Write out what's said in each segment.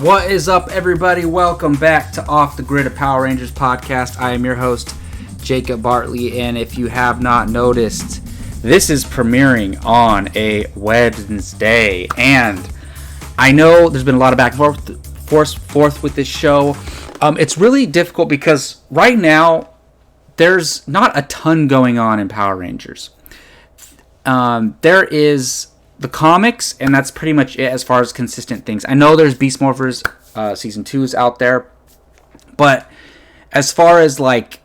What is up, everybody? Welcome back to Off the Grid, a Power Rangers podcast. I am your host, Jacob Bartley, and if you have not noticed, this is premiering on a Wednesday, and I know there's been a lot of back and forth with this show. It's really difficult because right now there's not a ton going on in Power Rangers. There is the comics, and that's pretty much it as far as consistent things. I know there's Beast Morphers season 2 is out there, but as far as like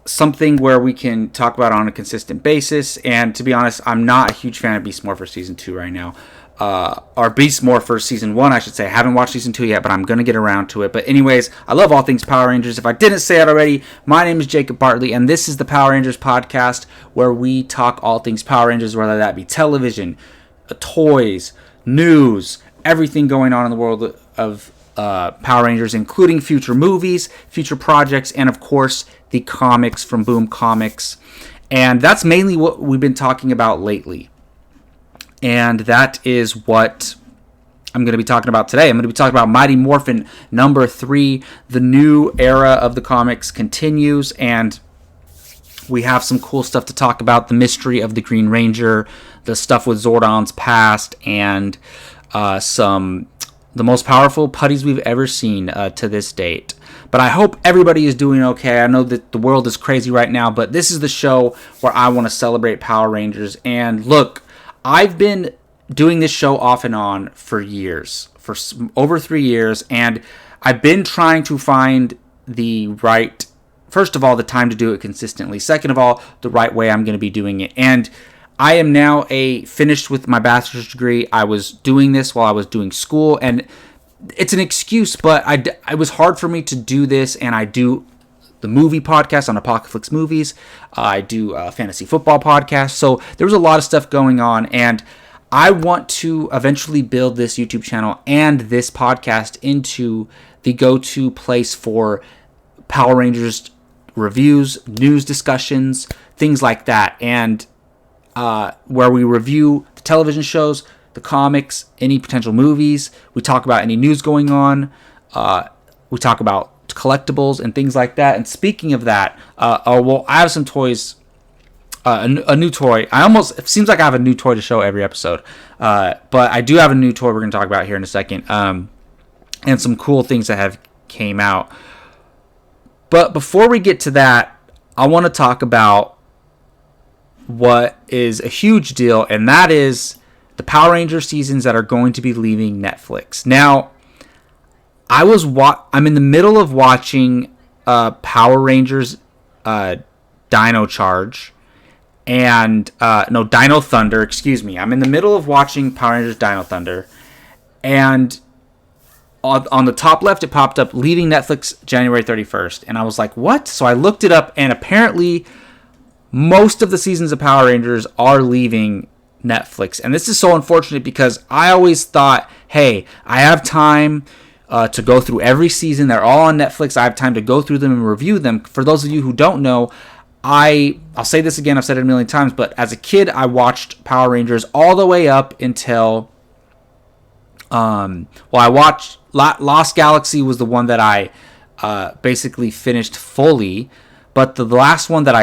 something where we can talk about on a consistent basis, and to be honest, I'm not a huge fan of Beast Morphers season 2 right now. Or Beast Morphers season 1, I should say. I haven't watched season 2 yet, but I'm going to get around to it. But anyways, I love all things Power Rangers. If I didn't say it already, my name is Jacob Bartley, and this is the Power Rangers podcast, where we talk all things Power Rangers, whether that be television, toys, news, everything going on in the world of Power Rangers, including future movies, future projects, and of course, the comics from Boom Comics. And that's mainly what we've been talking about lately. And that is what I'm going to be talking about today. I'm going to be talking about Mighty Morphin number 3. The new era of the comics continues, and we have some cool stuff to talk about. The mystery of the Green Ranger, the stuff with Zordon's past, and the most powerful putties we've ever seen to this date. But I hope everybody is doing okay. I know that the world is crazy right now, but this is the show where I want to celebrate Power Rangers. And look, I've been doing this show off and on for years, for over 3 years, and I've been trying to find the right, first of all, the time to do it consistently. Second of all, the right way I'm going to be doing it. And I am now finished with my bachelor's degree. I was doing this while I was doing school, and it's an excuse, but it was hard for me to do this, and I do the movie podcast on Apocalypse Movies. I do a fantasy football podcast. So there was a lot of stuff going on, and I want to eventually build this YouTube channel and this podcast into the go-to place for Power Rangers reviews, news discussions, things like that, and where we review the television shows, the comics, any potential movies. We talk about any news going on. We talk about collectibles and things like that. And speaking of that, I have some toys. A new toy. It seems like I have a new toy to show every episode. But I do have a new toy we're going to talk about here in a second. And some cool things that have came out. But before we get to that, I want to talk about what is a huge deal, and that is the Power Ranger seasons that are going to be leaving Netflix. Now, I'm in the middle of watching Power Rangers Dino Charge and Dino Thunder, excuse me. I'm in the middle of watching Power Rangers Dino Thunder, and on the top left it popped up leaving Netflix January 31st, and I was like, what? So I looked it up, and apparently most of the seasons of Power Rangers are leaving Netflix. And this is so unfortunate because I always thought, hey, I have time to go through every season. They're all on Netflix. I have time to go through them and review them. For those of you who don't know, I'll say this again, I've said it a million times, but as a kid, I watched Power Rangers all the way up until, I watched Lost Galaxy was the one that I basically finished fully. But the last one that I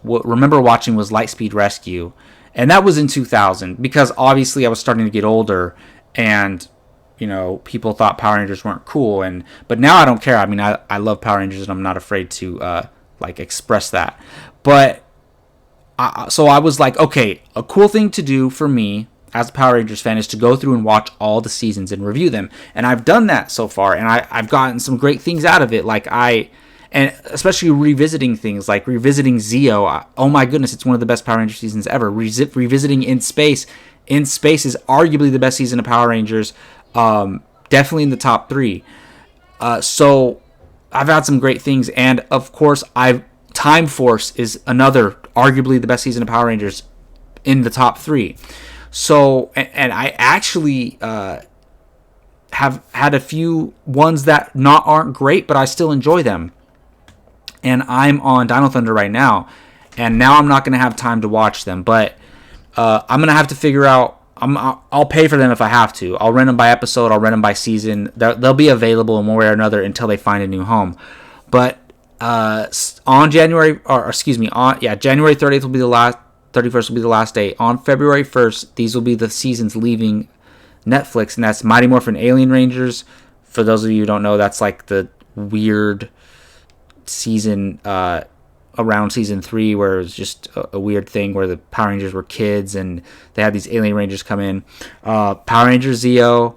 remember watching was Lightspeed Rescue. And that was in 2000 because obviously I was starting to get older and, people thought Power Rangers weren't cool. But now I don't care. I mean, I love Power Rangers and I'm not afraid to express that. But so I was like, okay, a cool thing to do for me as a Power Rangers fan is to go through and watch all the seasons and review them. And I've done that so far. And I've gotten some great things out of it. And especially revisiting things, like revisiting Zeo. Oh my goodness, it's one of the best Power Ranger seasons ever. Revisiting In Space. In Space is arguably the best season of Power Rangers. Definitely in the top 3. So I've had some great things. And of course, Time Force is another, arguably the best season of Power Rangers in the top 3. So, and I actually have had a few ones that aren't great, but I still enjoy them. And I'm on Dino Thunder right now, and now I'm not going to have time to watch them. But I'm going to have to figure out I'll pay for them if I have to. I'll rent them by episode. I'll rent them by season. They'll be available in one way or another until they find a new home. But on January 30th will be the last. 31st will be the last day. On February 1st, these will be the seasons leaving Netflix, and that's Mighty Morphin Alien Rangers. For those of you who don't know, that's like the weird season around season 3 where it was just a weird thing where the Power Rangers were kids and they had these alien rangers come in. Power Rangers Zeo,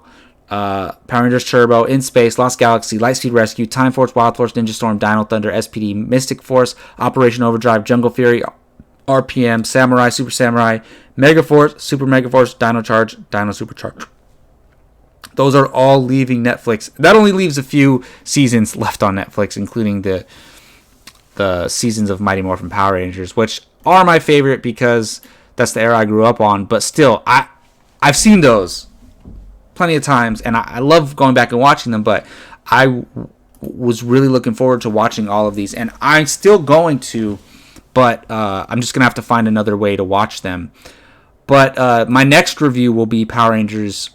Power Rangers Turbo, In Space, Lost Galaxy, Lightspeed Rescue, Time Force, Wild Force, Ninja Storm, Dino Thunder, SPD, Mystic Force, Operation Overdrive, Jungle Fury, RPM, Samurai, Super Samurai, Mega Force, Super Mega Force, Dino Charge, Dino Supercharge. Those are all leaving Netflix. That only leaves a few seasons left on Netflix, including the seasons of Mighty Morphin Power Rangers, which are my favorite because that's the era I grew up on. But still, I've seen those plenty of times, and I love going back and watching them. But I was really looking forward to watching all of these, and I'm still going to. But I'm just going to have to find another way to watch them. But my next review will be Power Rangers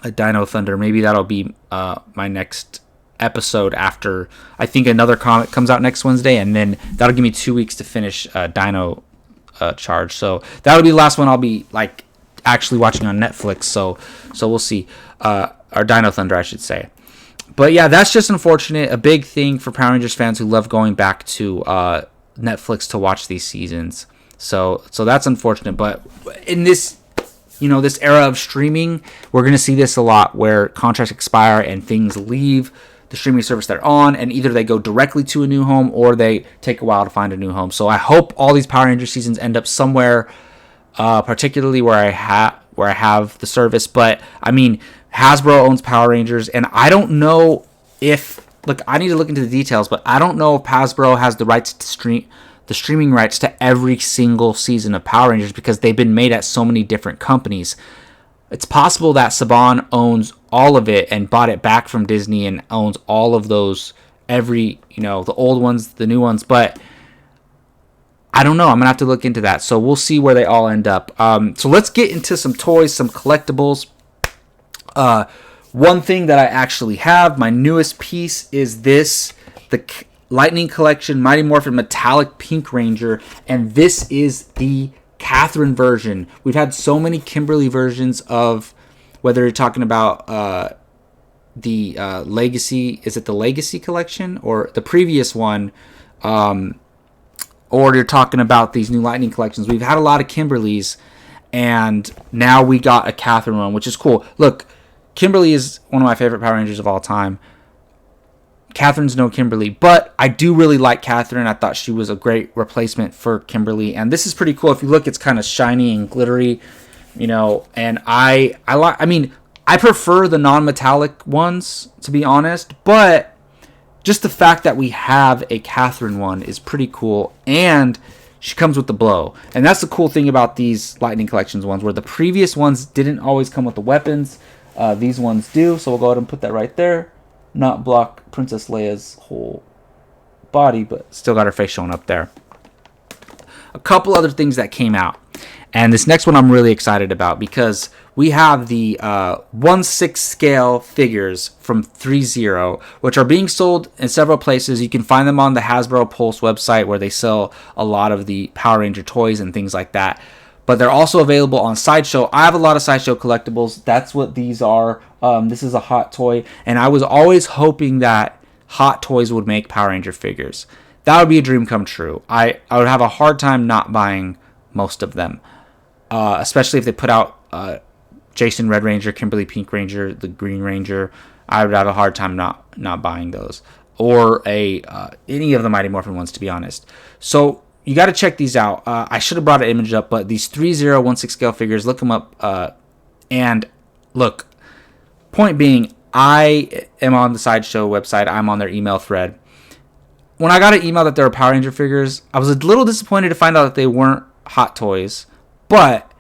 Dino Thunder. Maybe that'll be my next episode after I think another comic comes out next Wednesday. And then that'll give me 2 weeks to finish Dino Charge. So that'll be the last one I'll be like actually watching on Netflix. So we'll see. Or Dino Thunder, I should say. But yeah, that's just unfortunate. A big thing for Power Rangers fans who love going back to Netflix to watch these seasons. So that's unfortunate, but in this this era of streaming, we're going to see this a lot where contracts expire and things leave the streaming service they're on, and either they go directly to a new home or they take a while to find a new home. So I hope all these Power Rangers seasons end up somewhere, particularly where I have the service. But I mean, Hasbro owns Power Rangers, and I don't know if I need to look into the details, but I don't know if Hasbro has the rights to streaming rights to every single season of Power Rangers because they've been made at so many different companies. It's possible that Saban owns all of it and bought it back from Disney and owns all of those, the old ones, the new ones, but I don't know. I'm going to have to look into that. So we'll see where they all end up. So let's get into some toys, some collectibles. One thing that I actually have, my newest piece, is the Lightning Collection Mighty Morphin Metallic Pink Ranger, and this is the Catherine version. We've had so many Kimberly versions of, whether you're talking about the Legacy, is it the Legacy Collection, or the previous one, or you're talking about these new Lightning Collections. We've had a lot of Kimberlys, and now we got a Catherine one, which is cool. Look, Kimberly is one of my favorite Power Rangers of all time. Catherine's no Kimberly, but I do really like Catherine. I thought she was a great replacement for Kimberly, and this is pretty cool. If you look, it's kind of shiny and glittery, and I prefer the non-metallic ones, to be honest, but just the fact that we have a Catherine one is pretty cool, and she comes with the blow. And that's the cool thing about these Lightning Collections ones, where the previous ones didn't always come with the weapons. These ones do, so we'll go ahead and put that right there. Not block Princess Leia's whole body, but still got her face showing up there. A couple other things that came out. And this next one I'm really excited about because we have the 1/6 scale figures from 3-0, which are being sold in several places. You can find them on the Hasbro Pulse website where they sell a lot of the Power Ranger toys and things like that. But they're also available on Sideshow. I have a lot of Sideshow collectibles. That's what these are. This is a Hot Toy. And I was always hoping that Hot Toys would make Power Ranger figures. That would be a dream come true. I would have a hard time not buying most of them. Especially if they put out Jason Red Ranger, Kimberly Pink Ranger, the Green Ranger. I would have a hard time not buying those. Or any of the Mighty Morphin ones, to be honest. So you got to check these out. I should have brought an image up, but these 3-0, 1/6 scale figures, look them up. And look, point being, I am on the Sideshow website. I'm on their email thread. When I got an email that there were Power Ranger figures, I was a little disappointed to find out that they weren't Hot Toys. But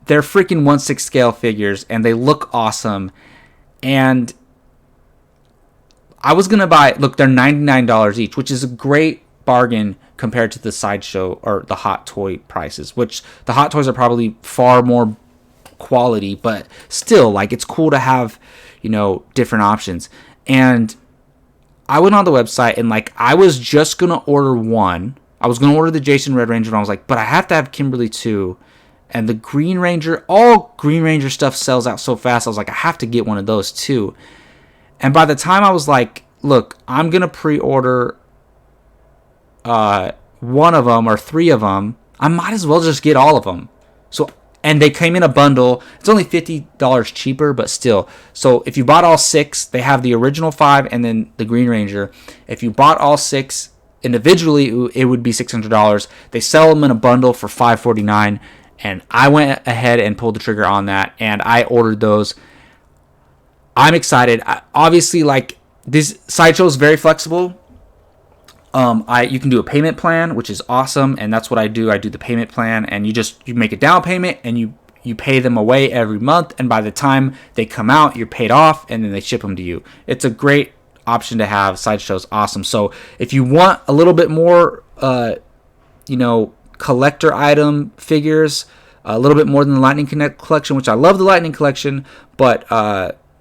they're freaking 1/6 scale figures, and they look awesome. And I was going to buy, look, they're $99 each, which is a great bargain compared to the Sideshow or the Hot Toy prices, which the Hot Toys are probably far more quality, but still, like, it's cool to have, different options. And I went on the website, and, like, I was just going to order one. I was going to order the Jason Red Ranger, and I was like, but I have to have Kimberly too. And the Green Ranger, all Green Ranger stuff sells out so fast. I was like, I have to get one of those too. And by the time I was like, look, I'm going to pre-order one of them or three of them, I might as well just get all of them. So, and they came in a bundle. It's only $50 cheaper, but still. So if you bought all six, they have the original 5 and then the Green Ranger. If you bought all 6 individually, it would be $600. They sell them in a bundle for $549. And I went ahead and pulled the trigger on that, and I ordered those. I'm excited. Obviously, like, this Sideshow is very flexible. You can do a payment plan, which is awesome, and that's what I do. I do the payment plan, and you make a down payment, and you pay them away every month, and by the time they come out, you're paid off, and then they ship them to you. It's a great option to have. Sideshow is awesome. So if you want a little bit more, collector item figures, a little bit more than the Lightning collection, which I love the Lightning collection, but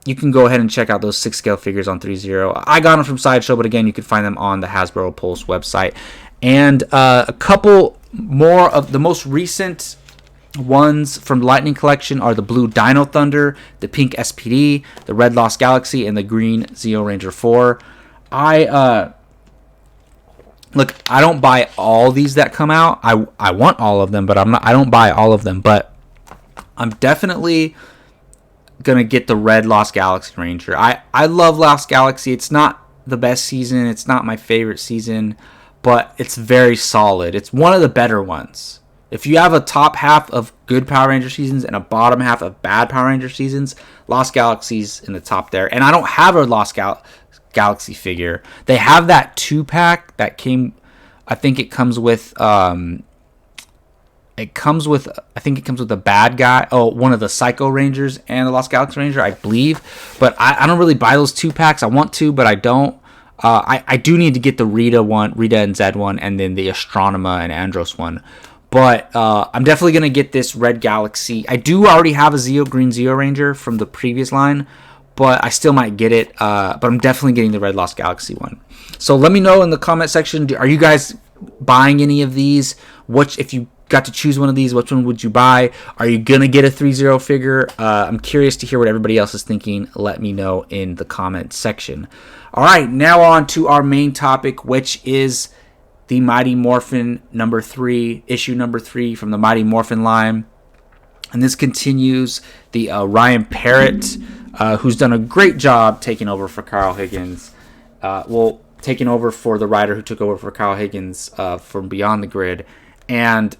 you can go ahead and check out those 6-scale figures on 3.0. I got them from Sideshow, but again, you can find them on the Hasbro Pulse website. And a couple more of the most recent ones from the Lightning collection are the blue Dino Thunder, the pink SPD, the red Lost Galaxy, and the green Zeo Ranger 4. Look, I don't buy all these that come out. I want all of them, but I don't buy all of them. But I'm definitely gonna get the red Lost Galaxy Ranger. I love Lost Galaxy. It's not the best season. It's not my favorite season, but it's very solid. It's one of the better ones. If you have a top half of good Power Ranger seasons and a bottom half of bad Power Ranger seasons, Lost Galaxy's in the top there. And I don't have a Lost Galaxy figure. They have that 2-pack that came, I think it comes with the bad guy, one of the Psycho Rangers and the Lost Galaxy Ranger, I believe, but I don't really buy those 2-packs. I want to, but I don't. I do need to get the Rita and Zed one, and then the Astronema and Andros one. But I'm definitely going to get this Red Galaxy. I do already have a Green Zeo Ranger from the previous line, but I still might get it. But I'm definitely getting the Red Lost Galaxy one. So let me know in the comment section, are you guys buying any of these? If you got to choose one of these, which one would you buy? Are you going to get a 3.0 figure? I'm curious to hear what everybody else is thinking. Let me know in the comment section. All right, now on to our main topic, which is the Mighty Morphin number 3, issue number 3 from the Mighty Morphin line. And this continues the Ryan Parrott, who's done a great job taking over for Carl Higgins. Taking over for the writer who took over for Carl Higgins from Beyond the Grid. And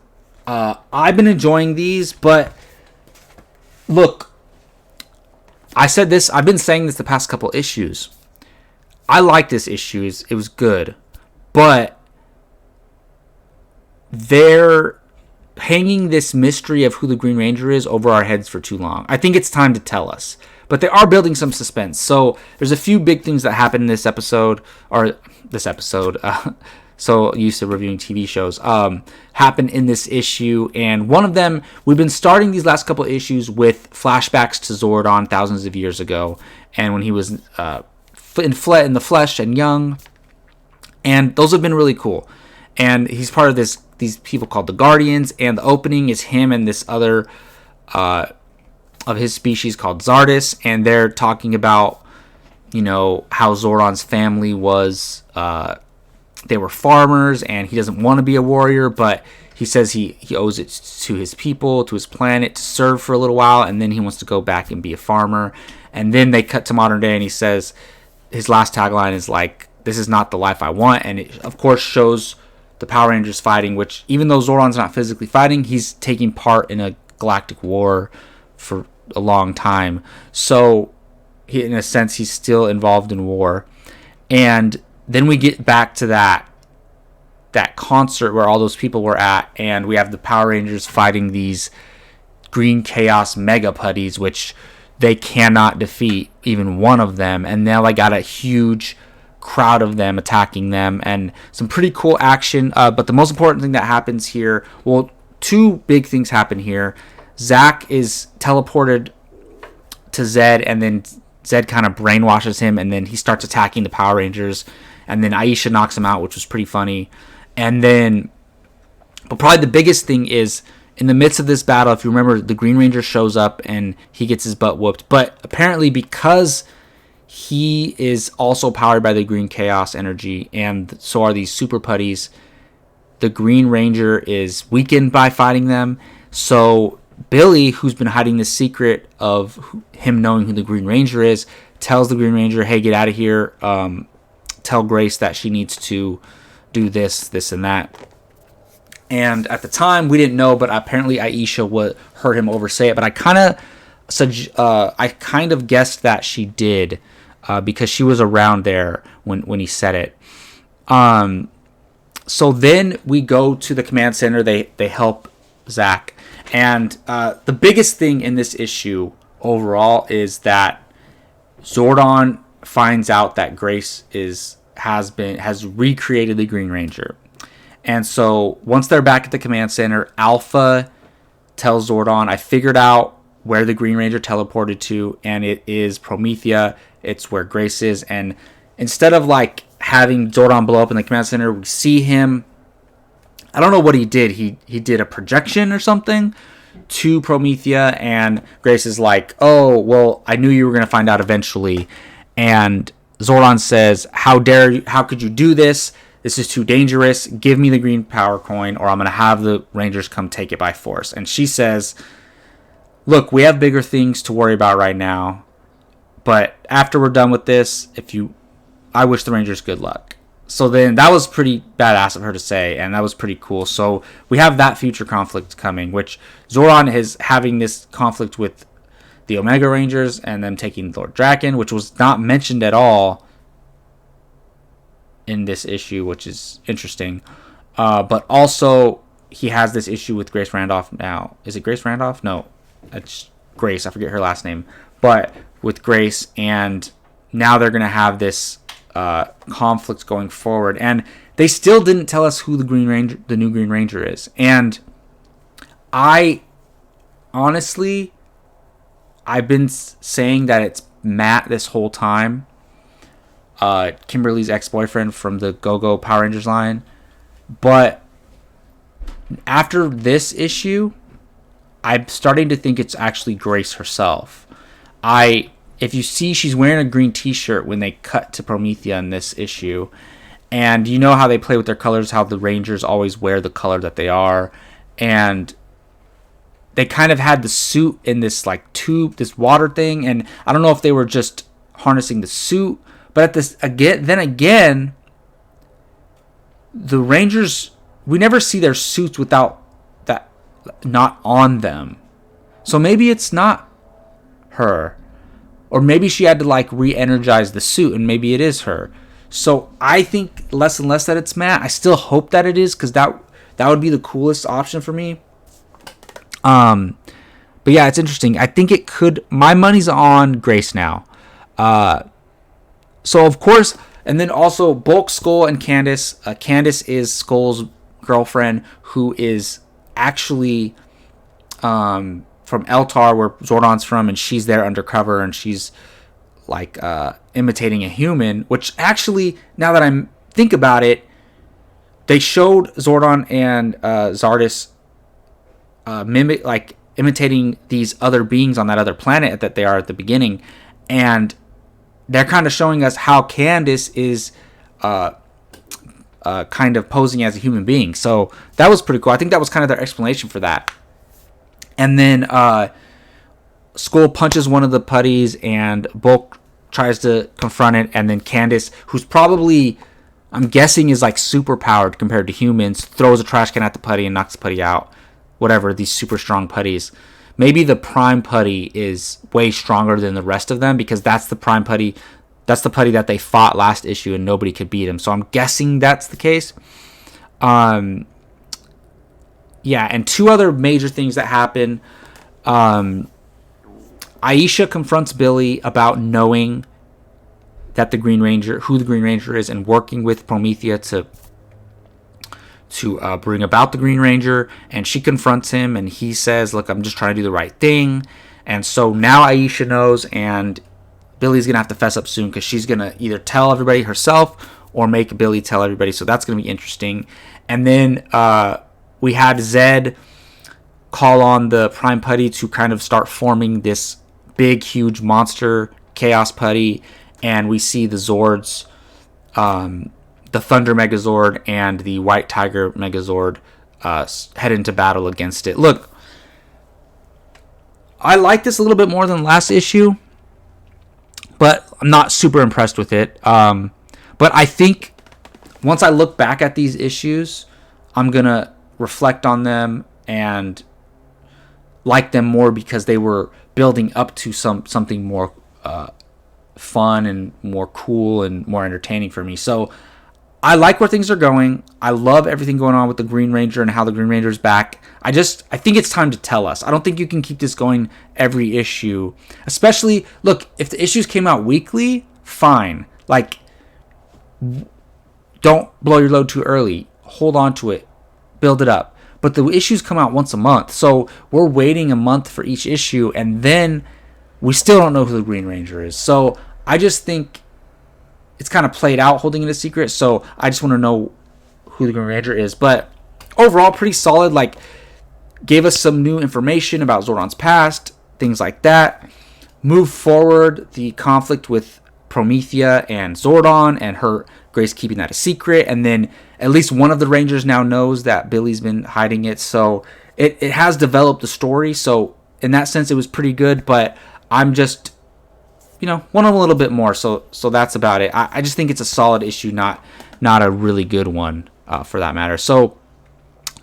I've been enjoying these, but look, I've been saying this the past couple issues. I like this issue. It was good. But they're hanging this mystery of who the Green Ranger is over our heads for too long. I think it's time to tell us. But they are building some suspense. So there's a few big things that happen in this episode. So used to reviewing TV shows, happen in this issue. And one of them, we've been starting these last couple issues with flashbacks to Zordon thousands of years ago. And when he was in the flesh and young. And those have been really cool. And he's part of these people called the Guardians. And the opening is him and this other of his species called Zardis. And they're talking about, how Zordon's family was... they were farmers, and he doesn't want to be a warrior, but he says he owes it to his people, to his planet, to serve for a little while, and then he wants to go back and be a farmer. And then they cut to modern day, and he says his last tagline is like, "This is not the life I want," and it, of course, shows the Power Rangers fighting, which even though Zordon's not physically fighting, he's taking part in a galactic war for a long time. So, in a sense, he's still involved in war. And then we get back to that concert where all those people were at, and we have the Power Rangers fighting these Green Chaos Mega Putties, which they cannot defeat even one of them. And now they got a huge crowd of them attacking them, and some pretty cool action. But the most important thing that happens here, well, two big things happen here. Zach is teleported to Zed, and then Zed kind of brainwashes him, and then he starts attacking the Power Rangers, and then Aisha knocks him out, which was pretty funny. And then, but probably the biggest thing is, in the midst of this battle, if you remember, the Green Ranger shows up and he gets his butt whooped. But apparently, because he is also powered by the Green Chaos energy, and so are these Super Putties, the Green Ranger is weakened by fighting them. So Billy, who's been hiding the secret of him knowing who the Green Ranger is, tells the Green Ranger, hey, get out of here. Tell Grace that she needs to do this, this, and that. And at the time, we didn't know, but apparently Aisha heard him oversay it. But I kind of guessed that she did, because she was around there when he said it. So then we go to the command center. They help Zach. And the biggest thing in this issue overall is that Zordon finds out that Grace has recreated the Green Ranger. And so once they're back at the command center, Alpha tells Zordon, I figured out where the Green Ranger teleported to, and it is Promethea. It's where Grace is. And instead of like having Zordon blow up in the command center, we see him, I don't know what he did. He did a projection or something to Promethea, and Grace is like, oh, well, I knew you were going to find out eventually. And Zordon says, how dare you, how could you do this? This is too dangerous. Give me the green power coin, or I'm going to have the Rangers come take it by force. And she says, look, we have bigger things to worry about right now. But after we're done with this, I wish the Rangers good luck. So then that was pretty badass of her to say, and that was pretty cool. So we have that future conflict coming, which Zordon is having this conflict with the Omega Rangers and them taking Lord Draken, which was not mentioned at all in this issue, which is interesting. But also he has this issue with Grace Randolph now. Is it Grace Randolph? No, it's Grace. I forget her last name. But with Grace, and now they're going to have this conflict going forward. And they still didn't tell us who the new Green Ranger is. And I honestly, I've been saying that it's Matt this whole time. Kimberly's ex-boyfriend from the Go-Go Power Rangers line. But after this issue, I'm starting to think it's actually Grace herself. If you see, she's wearing a green t-shirt when they cut to Promethea in this issue. And you know how they play with their colors, how the Rangers always wear the color that they are. And they kind of had the suit in this like tube, this water thing. And I don't know if they were just harnessing the suit. But then again, the Rangers, we never see their suits without that not on them. So maybe it's not her. Or maybe she had to like re-energize the suit, and maybe it is her. So I think less and less that it's Matt. I still hope that it is, because that would be the coolest option for me. But yeah, it's interesting. I think it could. My money's on Grace now. So of course, and then also Bulk, Skull, and Candace. Candace is Skull's girlfriend, who is actually from Eltar, where Zordon's from, and she's there undercover, and she's like imitating a human. Which actually, now that I think about it, they showed Zordon and Zardes imitating these other beings on that other planet that they are at the beginning, and they're kind of showing us how Candace is kind of posing as a human being. So that was pretty cool. I think that was kind of their explanation for that. And then Skull punches one of the putties, and Bulk tries to confront it. And then Candace, who's probably, I'm guessing, is like super powered compared to humans, throws a trash can at the putty and knocks the putty out. Whatever, these super strong putties. Maybe the Prime Putty is way stronger than the rest of them, because that's the Prime Putty. That's the putty that they fought last issue and nobody could beat him. So I'm guessing that's the case. Yeah, and two other major things that happen. Aisha confronts Billy about knowing that who the Green Ranger is, and working with Promethea to bring about the Green Ranger, and she confronts him, and he says, look, I'm just trying to do the right thing. And so now Aisha knows, and Billy's going to have to fess up soon, because she's going to either tell everybody herself or make Billy tell everybody, so that's going to be interesting. And then we had Zed call on the Prime Putty to kind of start forming this big, huge monster Chaos Putty, and we see the Zords, the Thunder Megazord and the White Tiger Megazord head into battle against it. Look, I like this a little bit more than last issue, but I'm not super impressed with it. But I think once I look back at these issues, I'm going to reflect on them and like them more, because they were building up to something more fun and more cool and more entertaining for me. So I like where things are going. I love everything going on with the Green Ranger and how the Green Ranger is back. I think it's time to tell us. I don't think you can keep this going every issue. Especially, look, if the issues came out weekly, fine. Like, don't blow your load too early. Hold on to it. Build it up. But the issues come out once a month. So we're waiting a month for each issue, and then we still don't know who the Green Ranger is. So I just think it's kind of played out holding it a secret. So I just want to know who the Green Ranger is. But overall, pretty solid. Like, gave us some new information about Zordon's past, things like that. Move forward the conflict with Promethea and Zordon, and her Grace keeping that a secret. And then at least one of the Rangers now knows that Billy's been hiding it. So it has developed the story. So in that sense, it was pretty good. But I'm just, want a little bit more. So that's about it. I just think it's a solid issue, not a really good one for that matter. So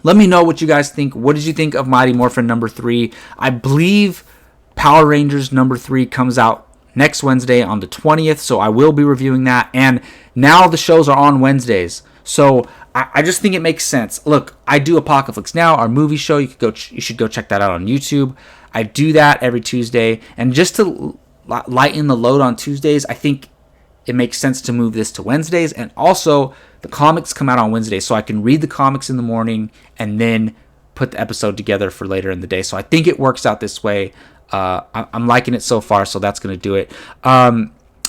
let me know what you guys think. What did you think of Mighty Morphin number 3? I believe Power Rangers number 3 comes out next Wednesday on the 20th. So I will be reviewing that. And now the shows are on Wednesdays. So I just think it makes sense. Look, I do Apocalypse Now, our movie show. You should go check that out on YouTube. I do that every Tuesday. And just to lighten the load on Tuesdays, I think it makes sense to move this to Wednesdays. And also, the comics come out on Wednesdays, so I can read the comics in the morning and then put the episode together for later in the day. So I think it works out this way. I'm liking it so far, so that's going to do it.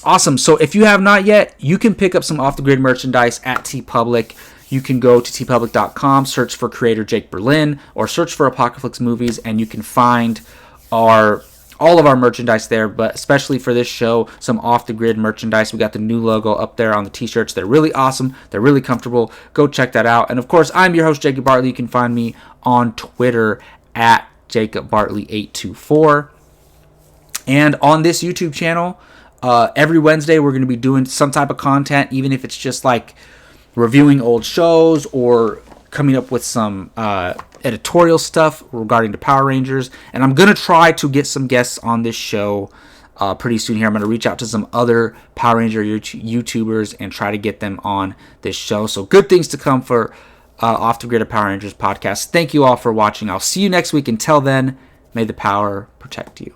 Awesome. So if you have not yet, you can pick up some Off the Grid merchandise at TeePublic. You can go to teepublic.com, search for creator Jake Berlin, or search for Apocalypse Movies, and you can find all of our merchandise there, but especially for this show, some Off the Grid merchandise. We got the new logo up there on the t-shirts. They're really awesome. They're really comfortable. Go check that out. And of course, I'm your host, Jacob Bartley. You can find me on Twitter at JacobBartley824. And on this YouTube channel, every Wednesday, we're going to be doing some type of content, even if it's just like reviewing old shows or coming up with some editorial stuff regarding the Power Rangers. And I'm going to try to get some guests on this show pretty soon here. I'm going to reach out to some other Power Ranger YouTubers and try to get them on this show. So good things to come for Off the Grid of Power Rangers podcast. Thank you all for watching. I'll see you next week. Until then, may the power protect you.